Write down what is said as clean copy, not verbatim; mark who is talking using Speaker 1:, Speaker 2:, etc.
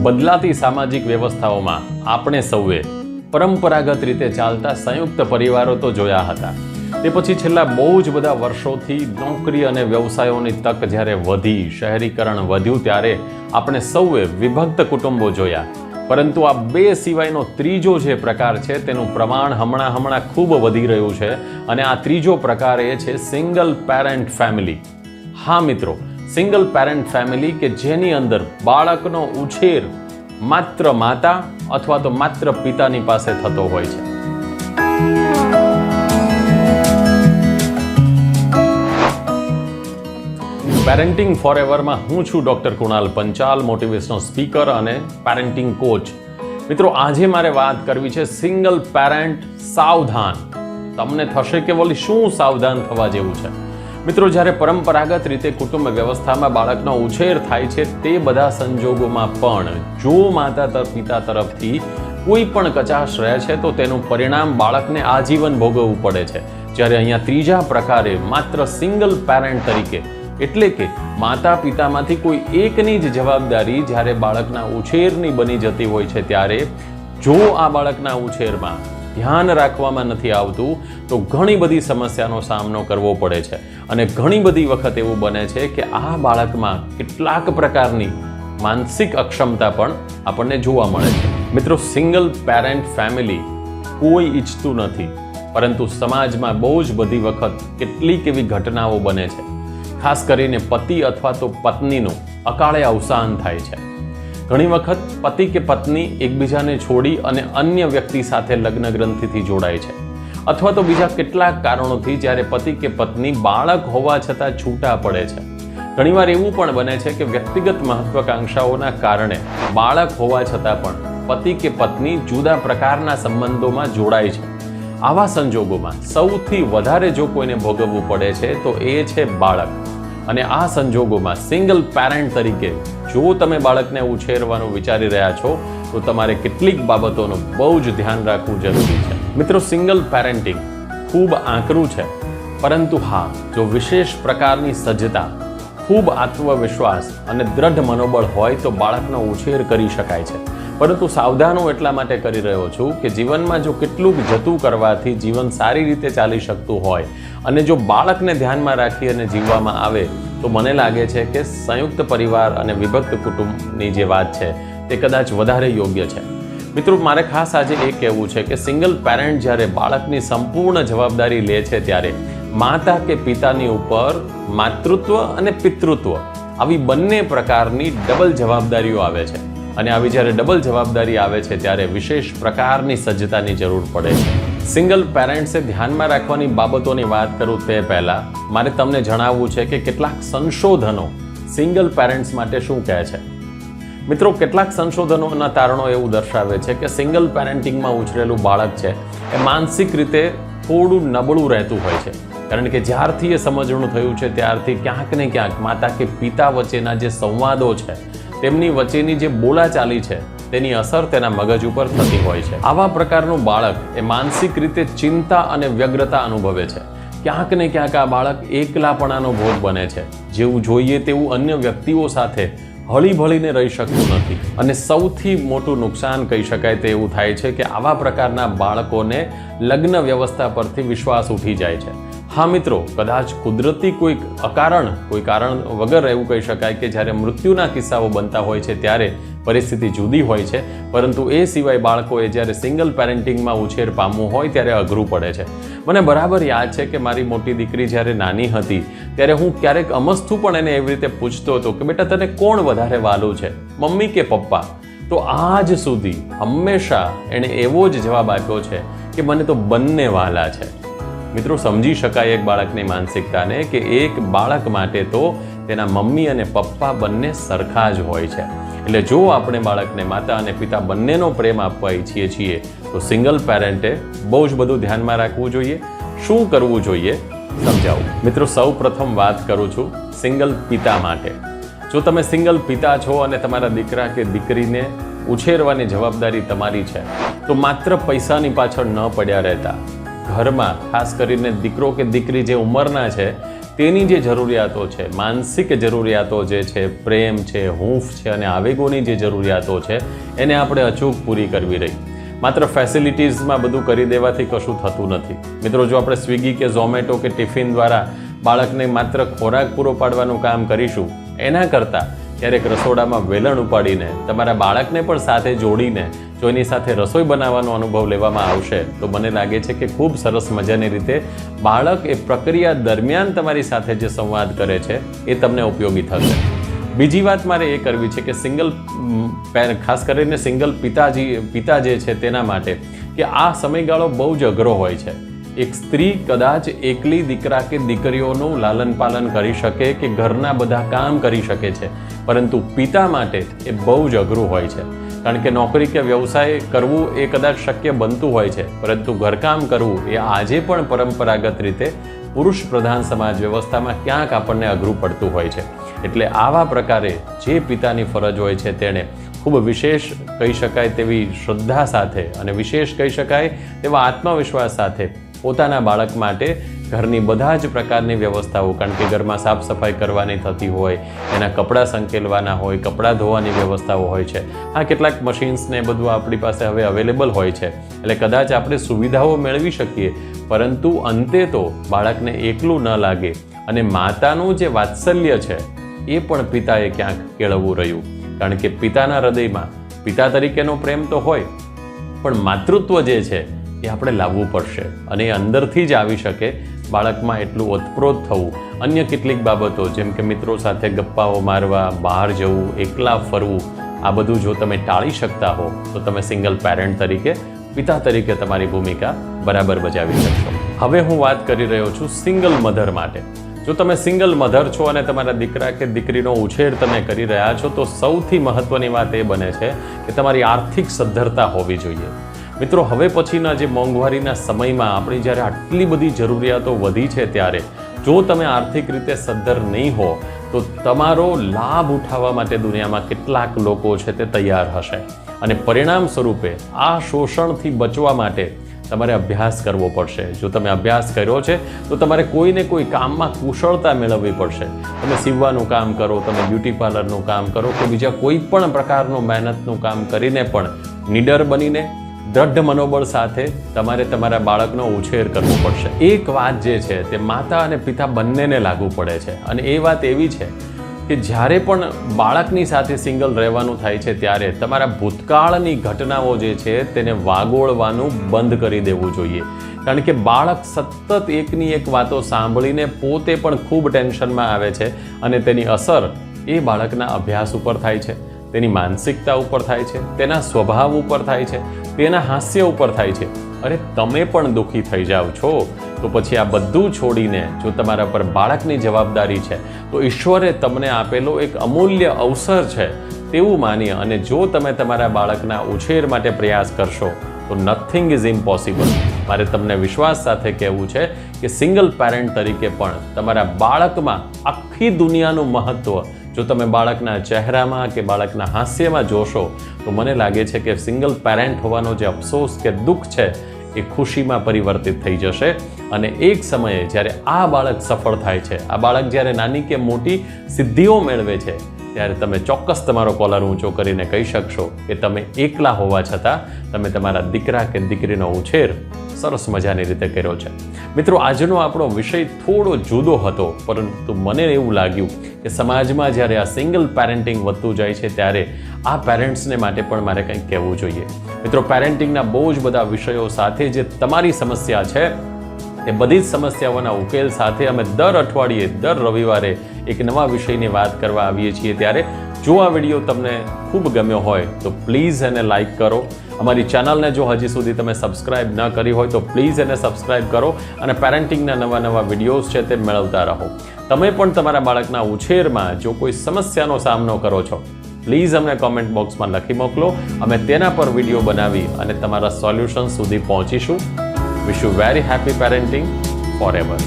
Speaker 1: બદલાતી સામાજિક વ્યવસ્થાઓમાં આપણે સૌએ પરંપરાગત રીતે ચાલતા સંયુક્ત પરિવારો તો જોયા હતા. તે પછી છેલ્લા બહુ જ બધા વર્ષોથી નોકરી અને વ્યવસાયોની તક જ્યારે વધી, શહેરીકરણ વધ્યું, ત્યારે આપણે સૌએ વિભક્ત કુટુંબો જોયા. પરંતુ આ બે સિવાયનો ત્રીજો જે પ્રકાર છે તેનું પ્રમાણ હમણાં ખૂબ વધી રહ્યું છે, અને આ ત્રીજો પ્રકાર એ છે સિંગલ પેરેન્ટ ફેમિલી. હા મિત્રો, સિંગલ પેરેન્ટ ફેમિલી કે જેની અંદર બાળકનો ઉછેર માત્ર માતા અથવા તો માત્ર પિતાની પાસે થતો હોય છે. પેરેન્ટિંગ ફોરએવરમાં હું છું doctor Kunal Panchal, motivational speaker અને પેરેન્ટિંગ કોચ. મિત્રો, આજે મારે વાત કરવી છે સિંગલ પેરેન્ટ સાવધાન. તમને થશે કે વળી શું સાવધાન થવા જેવું છે? મિત્રો, જ્યારે પરંપરાગત રીતે કુટુંબ વ્યવસ્થામાં બાળકનો ઉછેર થાય છે તે બધા સંજોગોમાં પણ જો માતા પિતા તરફથી કોઈ પણ કચાશ રહે છે તો તેનું પરિણામ બાળકને આજીવન ભોગવવું પડે છે. જ્યારે અહીંયા ત્રીજા પ્રકારે માત્ર સિંગલ પેરેન્ટ તરીકે, એટલે કે માતા પિતામાંથી કોઈ એકની જ જવાબદારી જ્યારે બાળકના ઉછેરની બની જતી હોય છે, ત્યારે જો આ બાળકના ઉછેરમાં ધ્યાન રાખવામાં નથી આવતું તો ઘણી બધી સમસ્યાનો સામનો કરવો પડે છે. અને ઘણી બધી વખત એવું બને છે કે આ બાળકમાં કેટલાક પ્રકારની માનસિક અક્ષમતા પણ આપણને જોવા મળે છે. મિત્રો, સિંગલ પેરેન્ટ ફેમિલી કોઈ ઈચ્છતું નથી, પરંતુ સમાજમાં બહુ જ બધી વખત કેટલીક એવી ઘટનાઓ બને છે. ખાસ કરીને પતિ અથવા તો પત્નીનું અકાળે અવસાન થાય છે. ઘણી વખત પતિ કે પત્ની એકબીજાને છોડી અને અન્ય વ્યક્તિ સાથે લગ્ન ગ્રંથિથી જોડાય છે, અથવા તો બીજા કેટલાક કારણોથી જ્યારે પતિ કે પત્ની બાળક હોવા છતાં છૂટા પડે છે. ઘણીવાર એવું પણ બને છે કે વ્યક્તિગત મહત્વાકાંક્ષાઓના કારણે બાળક હોવા છતાં પણ પતિ કે પત્ની જુદા પ્રકારના સંબંધોમાં જોડાય છે. આવા સંજોગોમાં સૌથી વધારે જો કોઈને ભોગવવું પડે છે તો એ છે બાળક. અને આ સંજોગોમાં સિંગલ પેરેન્ટ તરીકે જો તમે બાળકને ઉછેરવાનું વિચારી રહ્યા છો તો તમારે કેટલીક બાબતોનું બહુ જ ધ્યાન રાખવું જરૂરી છે. મિત્રો, સિંગલ પેરેન્ટિંગ ખૂબ આકરું છે, પરંતુ હા, જો વિશેષ પ્રકારની સજ્જતા, ખૂબ આત્મવિશ્વાસ અને દ્રઢ મનોબળ હોય તો બાળકનો ઉછેર કરી શકાય છે. પરંતુ સાવધાન હું એટલા માટે કરી રહ્યો છું કે જીવનમાં જો કેટલુંક જતું કરવાથી જીવન સારી રીતે ચાલી શકતું હોય અને જો બાળકને ધ્યાનમાં રાખી અને જીવવામાં આવે તો મને લાગે છે કે સંયુક્ત પરિવાર અને વિભક્ત કુટુંબની જે વાત છે તે કદાચ વધારે યોગ્ય છે. મિત્રો, મારે ખાસ આજે એ કહેવું છે કે સિંગલ પેરેન્ટ જ્યારે બાળકની સંપૂર્ણ જવાબદારી લે છે ત્યારે માતા કે પિતાની ઉપર માતૃત્વ અને પિતૃત્વ આવી બંને પ્રકારની ડબલ જવાબદારીઓ આવે છે. અને આવી જ્યારે ડબલ જવાબદારી આવે છે ત્યારે વિશેષ પ્રકારની સજ્જતાની જરૂર પડે છે. સિંગલ પેરેન્ટ્સે ધ્યાનમાં રાખવાની બાબતોની વાત કરું તે પહેલાં મારે તમને જણાવવું છે કે કેટલાક સંશોધનો સિંગલ પેરેન્ટ્સ માટે શું કહે છે. મિત્રો, કેટલાક સંશોધનોના તારણો એવું દર્શાવે છે કે સિંગલ પેરેન્ટિંગમાં ઉછરેલું બાળક છે એ માનસિક રીતે થોડું નબળું રહેતું હોય છે. કારણ કે જ્યારથી એ સમજણું થયું છે ત્યારથી ક્યાંક ને ક્યાંક માતા કે પિતા વચ્ચેના જે સંવાદો છે, તેમની વચ્ચેની જે બોલાચાલી છે તેની અસર તેના મગજ ઉપર થતી હોય છે. આવા પ્રકારનું બાળક એ માનસિક રીતે ચિંતા અને વ્યગ્રતા અનુભવે છે. ક્યાંક ને ક્યાંક આ બાળક એકલાપણાનો ભોગ બને છે. જેવું જોઈએ તેવું અન્ય વ્યક્તિઓ સાથે હળીભળીને રહી શકતું નથી. અને સૌથી મોટું નુકસાન કહી શકાય તે એવું થાય છે કે આવા પ્રકારના બાળકોને લગ્ન વ્યવસ્થા પરથી વિશ્વાસ ઉઠી જાય છે. હા મિત્રો, કદાચ કુદરતી કોઈ કારણ વગર એવું કહી શકાય કે જ્યારે મૃત્યુના કિસ્સાઓ બનતા હોય છે ત્યારે પરિસ્થિતિ જુદી હોય છે, પરંતુ એ સિવાય બાળકોએ જ્યારે સિંગલ પેરેન્ટિંગમાં ઉછેર પામવું હોય ત્યારે અઘરું પડે છે. મને બરાબર યાદ છે કે મારી મોટી દીકરી જ્યારે નાની હતી ત્યારે હું ક્યારેક અમસ્તું પણ એને એવી રીતે પૂછતો હતો કે બેટા, તને કોણ વધારે વહાલું છે, મમ્મી કે પપ્પા? તો આજ સુધી હંમેશા એણે એવો જ જવાબ આપ્યો છે કે મને તો બંને વહાલા છે. મિત્રો, સમજી શકાય એક બાળકની માનસિકતાને કે એક બાળક માટે તો તેના મમ્મી અને પપ્પા બંને સરખા જ હોય છે. એટલે જો આપણે બાળકને માતા અને પિતા બંનેનો પ્રેમ આપવા ઈચ્છીએ છીએ તો સિંગલ પેરેન્ટે બહુ જ બધું ધ્યાનમાં રાખવું જોઈએ. શું કરવું જોઈએ સમજાવું. મિત્રો, સૌ પ્રથમ વાત કરું છું સિંગલ પિતા માટે. જો તમે સિંગલ પિતા છો અને તમારા દીકરા કે દીકરીને ઉછેરવાની જવાબદારી તમારી છે તો માત્ર પૈસાની પાછળ ન પડ્યા રહેતા ઘરમાં ખાસ કરીને દીકરો કે દીકરી જે ઉંમરના છે તેની જે જરૂરિયાતો છે, માનસિક જરૂરિયાતો જે છે, પ્રેમ છે, હૂંફ છે અને આવેગોની જે જરૂરિયાતો છે એને આપણે અચૂક પૂરી કરવી રહી. માત્ર ફેસિલિટીઝમાં બધું કરી દેવાથી કશું થતું નથી. મિત્રો, જો આપણે સ્વિગી કે ઝોમેટો કે ટિફિન દ્વારા બાળકને માત્ર ખોરાક પૂરો પાડવાનું કામ કરીશું, એના કરતાં ક્યારેક રસોડામાં વેલણ ઉપાડીને તમારા બાળકને પણ સાથે જોડીને જો એની સાથે રસોઈ બનાવવાનો અનુભવ લેવામાં આવશે તો મને લાગે છે કે ખૂબ સરસ મજાની રીતે બાળક એ પ્રક્રિયા દરમિયાન તમારી સાથે જે સંવાદ કરે છે એ તમને ઉપયોગી થશે. બીજી વાત મારે એ કરવી છે કે ખાસ કરીને સિંગલ પિતા જે છે તેના માટે કે આ સમયગાળો બહુ જ અઘરો હોય છે. એક સ્ત્રી કદાચ એકલી દીકરા કે દીકરીઓનું લાલન પાલન કરી શકે કે ઘરના બધા કામ કરી શકે છે, પરંતુ પિતા માટે એ બહુ જ અઘરું હોય છે. કારણ કે નોકરી કે વ્યવસાય કરવું એ કદાચ શક્ય બનતું હોય છે, પરંતુ ઘરકામ કરવું એ આજે પણ પરંપરાગત રીતે પુરુષ પ્રધાન સમાજ વ્યવસ્થામાં ક્યાંક આપણને અઘરું પડતું હોય છે. એટલે આવા પ્રકારે જે પિતાની ફરજ હોય છે તેણે ખૂબ વિશેષ કહી શકાય તેવી શ્રદ્ધા સાથે અને વિશેષ કહી શકાય તેવા આત્મવિશ્વાસ સાથે પોતાના બાળક માટે ઘરની બધા જ પ્રકારની વ્યવસ્થાઓ, કારણ કે ઘરમાં સાફ સફાઈ કરવાની થતી હોય, એના કપડાં સંકેલવાના હોય, કપડાં ધોવાની વ્યવસ્થાઓ હોય છે. હા, કેટલાક મશીન્સ ને બધું આપણી પાસે હવે અવેલેબલ હોય છે, એટલે કદાચ આપણે સુવિધાઓ મેળવી શકીએ, પરંતુ અંતે તો બાળકને એકલું ન લાગે અને માતાનું જે વાત્સલ્ય છે એ પણ પિતાએ ક્યાંક કેળવવું રહ્યું. કારણ કે પિતાના હૃદયમાં પિતા તરીકેનો પ્રેમ તો હોય, પણ માતૃત્વ જે છે એ આપણે લાવવું પડશે અને એ અંદરથી જ આવી શકે. બાળકમાં એટલું ઓતપ્રોત થવું, અન્ય કેટલીક બાબતો જેમ કે મિત્રો સાથે ગપ્પાઓ મારવા, બહાર જવું, એકલા ફરવું, આ બધું જો તમે ટાળી શકતા હો તો તમે સિંગલ પેરેન્ટ તરીકે, પિતા તરીકે તમારી ભૂમિકા બરાબર બજાવી શકશો. હવે હું વાત કરી રહ્યો છું સિંગલ મધર માટે. જો તમે સિંગલ મધર છો અને તમારા દીકરા કે દીકરીનો ઉછેર તમે કરી રહ્યા છો તો સૌથી મહત્વની વાત એ બને છે કે તમારી આર્થિક સદ્ધરતા હોવી જોઈએ. મિત્રો, હવે પછીના જે મોંઘવારીના સમયમાં આપણી જ્યારે આટલી બધી જરૂરિયાતો વધી છે ત્યારે જો તમે આર્થિક રીતે સદ્ધર નહીં હો તો તમારો લાભ ઉઠાવવા માટે દુનિયામાં કેટલાક લોકો છે તે તૈયાર હશે અને પરિણામ સ્વરૂપે આ શોષણથી બચવા માટે તમારે અભ્યાસ કરવો પડશે. જો તમે અભ્યાસ કર્યો છે તો તમારે કોઈને કોઈ કામમાં કુશળતા મેળવવી પડશે. તમે સીવવાનું કામ કરો, તમે બ્યુટી પાર્લરનું કામ કરો કે બીજા કોઈ પણ પ્રકારનું મહેનતનું કામ કરીને પણ નીડર બનીને દ્રઢ મનોબળ સાથે તમારે તમારા બાળકનો ઉછેર કરવો પડશે. એક વાત જે છે તે માતા અને પિતા બંનેને લાગુ પડે છે અને એ વાત એવી છે કે જ્યારે પણ બાળકની સાથે સિંગલ રહેવાનું થાય છે ત્યારે તમારા ભૂતકાળની ઘટનાઓ જે છે તેને વાગોળવાનું બંધ કરી દેવું જોઈએ. કારણ કે બાળક સતત એકની એક વાતો સાંભળીને પોતે પણ ખૂબ ટેન્શનમાં આવે છે અને તેની અસર એ બાળકના અભ્યાસ ઉપર થાય છે, તેની માનસિકતા ઉપર થાય છે, તેના સ્વભાવ ઉપર થાય છે, તેના હાસ્ય ઉપર થાય છે. અરે, તમે પણ દુઃખી થઈ જાઓ છો તો પછી આ બધું છોડીને જો તમારા પર બાળકની જવાબદારી છે તો ઈશ્વરે તમને આપેલો એક અમૂલ્ય અવસર છે તેવું માની અને જો તમે તમારા બાળકના ઉછેર માટે પ્રયાસ કરશો તો નથિંગ ઇઝ ઇમ્પોસિબલ. મારે તમને વિશ્વાસ સાથે કહેવું છે કે સિંગલ પેરેન્ટ તરીકે પણ તમારા બાળકમાં આખી દુનિયાનું મહત્ત્વ જો તમે બાળકના ચહેરામાં કે બાળકના હાસ્યમાં જોશો તો મને લાગે છે કે સિંગલ પેરેન્ટ હોવાનો જે અફસોસ કે દુઃખ છે એ ખુશીમાં પરિવર્તિત થઈ જશે. અને એક સમયે જ્યારે આ બાળક સફળ થાય છે, આ બાળક જ્યારે નાની કે મોટી સિદ્ધિઓ મેળવે છે ત્યારે તમે ચોક્કસ તમારો કોલર ઊંચો કરીને કહી શકશો કે તમે એકલા હોવા છતાં તમે તમારા દીકરા કે દીકરીનો ઉછેર સરસ મજાની રીતે કર્યો છે. મિત્રો, આજનો આપણો વિષય થોડો જુદો હતો, પરંતુ મને એવું લાગ્યું કે સમાજમાં જ્યારે આ સિંગલ પેરેન્ટિંગ વધતું જાય છે ત્યારે આ પેરેન્ટ્સને માટે પણ મારે કંઈક કહેવું જોઈએ. મિત્રો, પેરેન્ટિંગના બહુ જ બધા વિષયો સાથે જે તમારી સમસ્યા છે એ બધી જ સમસ્યાઓના ઉકેલ સાથે અમે દર અઠવાડિયે, દર રવિવારે એક નવા વિષયની વાત કરવા આવીએ છીએ. ત્યારે જો આ વિડીયો તમને ખૂબ ગમ્યો હોય તો પ્લીઝ એને લાઈક કરો. અમારી ચેનલને જો હજી સુધી તમે સબસ્ક્રાઇબ ન કરી હોય તો પ્લીઝ એને સબસ્ક્રાઇબ કરો અને પેરેન્ટિંગના નવા વિડીયોઝ છે તે મેળવતા રહો. તમે પણ તમારા બાળકના ઉછેરમાં જો કોઈ સમસ્યાનો સામનો કરો છો પ્લીઝ અમને કોમેન્ટ બોક્સમાં લખી મોકલો. અમે તેના પર વિડીયો બનાવી અને તમારા સોલ્યુશન સુધી પહોંચીશું. Wish you very happy parenting forever.